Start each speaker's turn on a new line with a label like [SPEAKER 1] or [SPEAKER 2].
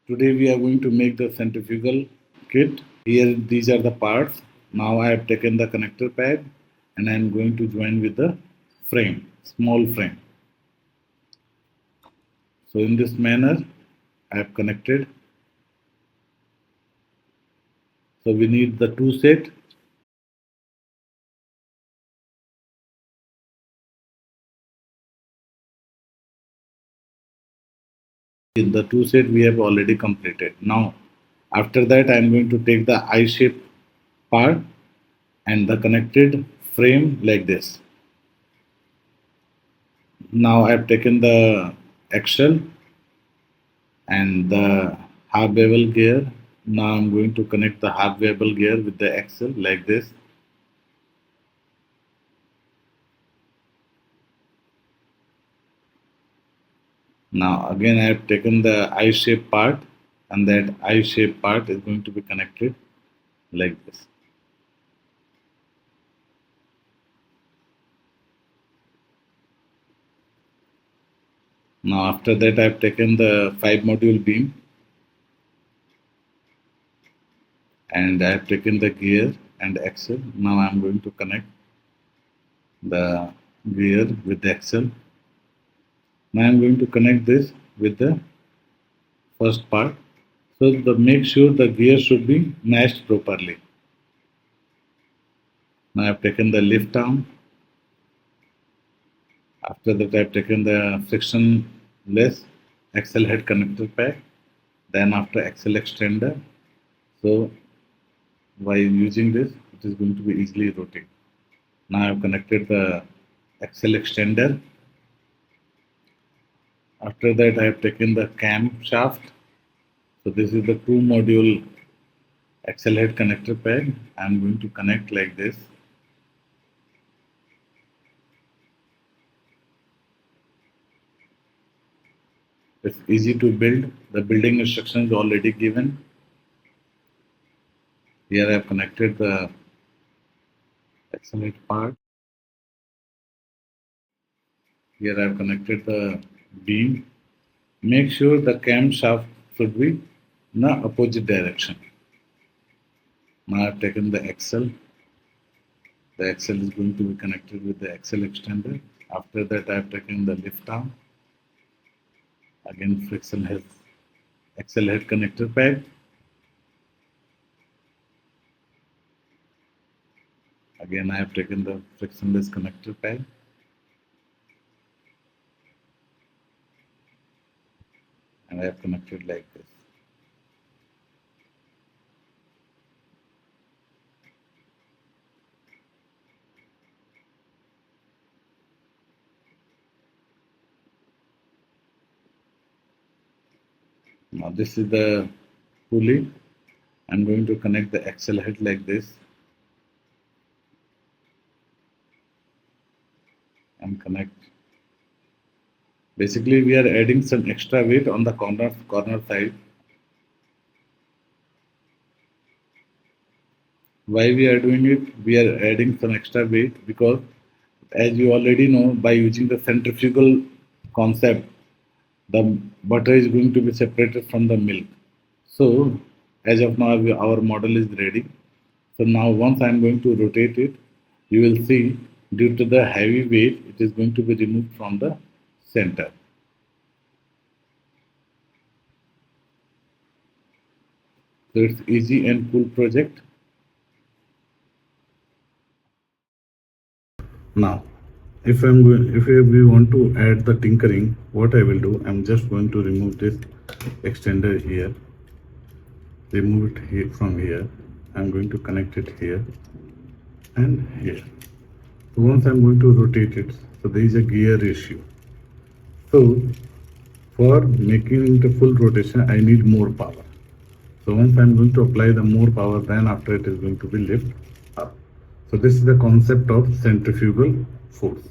[SPEAKER 1] Today we are going to make the centrifugal kit. Here these are the parts. Now I have taken the connector pad and I am going to join with the frame, small frame. So in this manner I have connected. So we need the two set. In the two set we have already completed. Now after that I am going to take the I shape part and the connected frame like this. Now I have taken the axle and the half bevel gear. Now I'm going to connect the half bevel gear with the axle like this. Now again I have taken the I shape part and that I shape part is going to be connected like this. Now after that I have taken the 5 module beam and I have taken the gear and axle. Now I am going to connect the gear with the axle. Now I am going to connect this with the first part. So make sure the gear should be matched properly. Now I have taken the lift arm. After that I have taken the frictionless axle head connector pack. Then after axle extender. So by using this it is going to be easily rotate. Now I have connected the axle extender. After that I have taken the cam shaft. So this is the 2 module axle head connector pack. I am going to connect like this. It's easy to build. The building instructions already given. Here I have connected the axle head part. Here I have connected the beam. Make sure the cam shaft should be in the opposite direction. Now I have taken the axle. The axle is going to be connected with the axle extender. After that I have taken the lift arm. Again friction head, axle head connector pad. Again I have taken the frictionless connector pad. And I have connected like this. Now this is the pulley. I'm going to connect the axle head like this and connect. Basically we are adding some extra weight on the corner side. Why we are doing it? We are adding some extra weight because as you already know, by using the centrifugal concept, the butter is going to be separated from the milk. So as of now our model is ready. So now once I am going to rotate it, you will see due to the heavy weight it is going to be removed from the center. So it's easy and cool project. Now if we want to add the tinkering, what I will do, I'm just going to remove this extender here, remove it here from here. I'm going to connect it here and here. So once I'm going to rotate it, so there is a gear issue. So for making the full rotation, I need more power. So once I'm going to apply the more power, then after it is going to be lift up. So this is the concept of centrifugal force.